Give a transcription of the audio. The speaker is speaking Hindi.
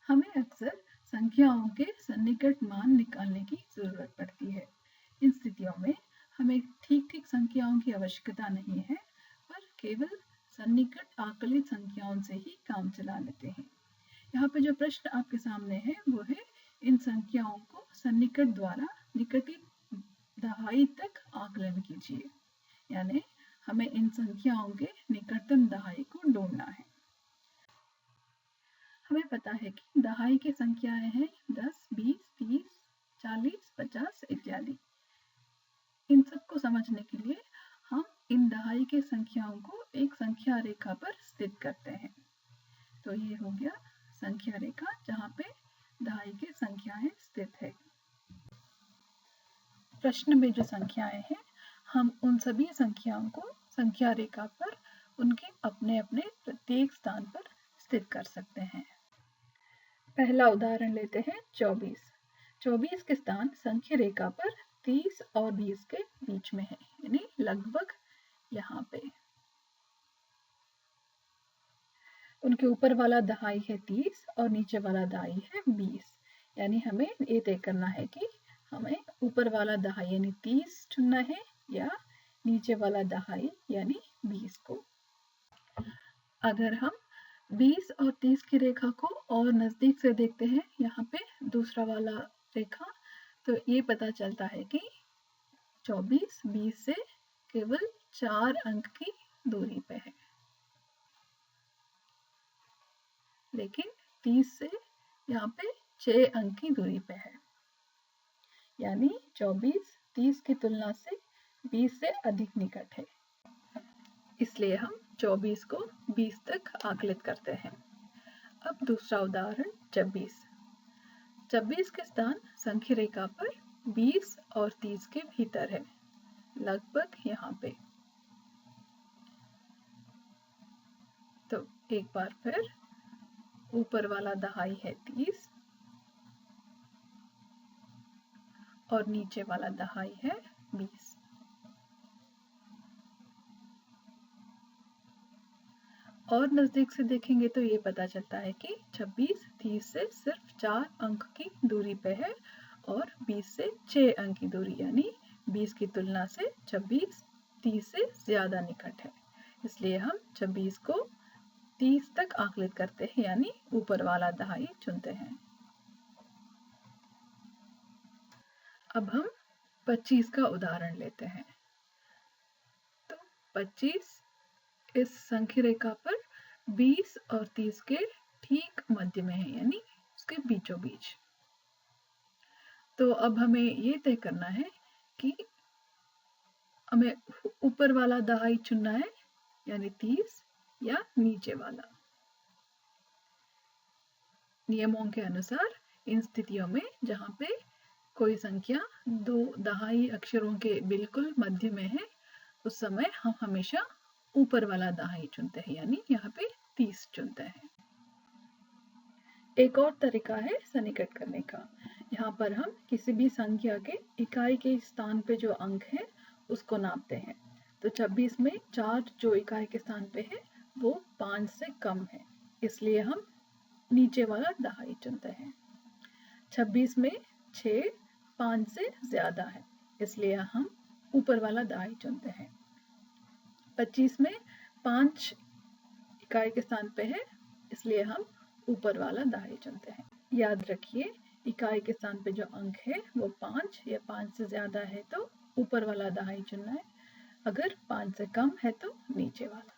हमें अक्सर संख्याओं के सन्निकट मान निकालने की जरूरत पड़ती है। इन स्थितियों में हमें ठीक संख्याओं की आवश्यकता नहीं है, पर केवल सन्निकट आकलित संख्याओं से ही काम चला लेते हैं। यहाँ पे जो प्रश्न आपके सामने है वो है, इन संख्याओं को सन्निकट द्वारा निकटित दहाई तक आकलन कीजिए। यानी हमें इन संख्याओं के निकटतम दहाई को ढूंढना है। हमें पता है कि दहाई की संख्याएं हैं 10, 20, 30, 40, 50 इत्यादि। इन सबको समझने के लिए हम इन दहाई की संख्याओं को एक संख्या रेखा पर स्थित करते हैं। तो ये हो गया संख्या रेखा जहाँ पे दहाई की संख्याएं स्थित है। प्रश्न में जो संख्याएं हैं, हम उन सभी संख्याओं को संख्या रेखा पर उनके अपने अपने प्रत्येक स्थान पर स्थित कर सकते हैं। पहला उदाहरण लेते हैं 24। 24 के स्थान संख्या रेखा पर 30 और 20 के बीच में है, यानी लगभग यहाँ पे। उनके ऊपर वाला दहाई है 30 और नीचे वाला दहाई है 20। यानी हमें ये तय करना है कि हमें ऊपर वाला दहाई यानी 30 चुनना है या नीचे वाला दहाई यानी 20 को। अगर हम 20 और 30 की रेखा को और नजदीक से देखते हैं, यहाँ पे दूसरा वाला रेखा, तो ये पता चलता है कि 24 20 से केवल 4 अंक की दूरी पे है, लेकिन 30 से यहाँ पे 6 अंक की दूरी पे है। यानी 24 30 की तुलना से 20 से अधिक निकट है, इसलिए हम 24 को 20 तक आकलित करते हैं। अब दूसरा उदाहरण 26। 26 के स्थान संख्या रेखा पर 20 और 30 के भीतर है, लगभग यहाँ पे। तो एक बार फिर ऊपर वाला दहाई है 30 और नीचे वाला दहाई है 20। और नजदीक से देखेंगे तो ये पता चलता है कि 26 30 से सिर्फ 4 अंक की दूरी पे है और 20 से 6 अंक की दूरी, यानी 20 की तुलना से 26 30 से ज्यादा निकट है, इसलिए हम 26 को 30 तक आकलित करते हैं, यानी ऊपर वाला दहाई चुनते हैं। अब हम 25 का उदाहरण लेते हैं। तो 25 इस संख्या रेखा पर 20 और 30 के ठीक मध्य में है, यानी उसके बीचों बीच। तो अब हमें ये तय करना है कि हमें ऊपर वाला दहाई चुनना है, यानी 30, या नीचे वाला। नियमों के अनुसार इन स्थितियों में जहाँ पे कोई संख्या दो दहाई अक्षरों के बिल्कुल मध्य में है, उस समय हम हमेशा ऊपर वाला दहाई चुनते हैं, यानी यहाँ पे 30 चुनते हैं। एक और तरीका है सन्निकट करने का। यहाँ पर हम किसी भी संख्या के इकाई के स्थान पे जो अंक है उसको नापते हैं। तो 26 में 4 जो इकाई के स्थान पे है वो 5 से कम है, इसलिए हम नीचे वाला दहाई चुनते हैं। 26 में 6 5 से ज्यादा है, इसलिए हम ऊपर वाला दहाई चुनते हैं। 25 में 5 इकाई के स्थान पे है, इसलिए हम ऊपर वाला दहाई चुनते हैं। याद रखिए, इकाई के स्थान पे जो अंक है वो 5 या 5 से ज्यादा है तो ऊपर वाला दहाई चुनना है, अगर 5 से कम है तो नीचे वाला।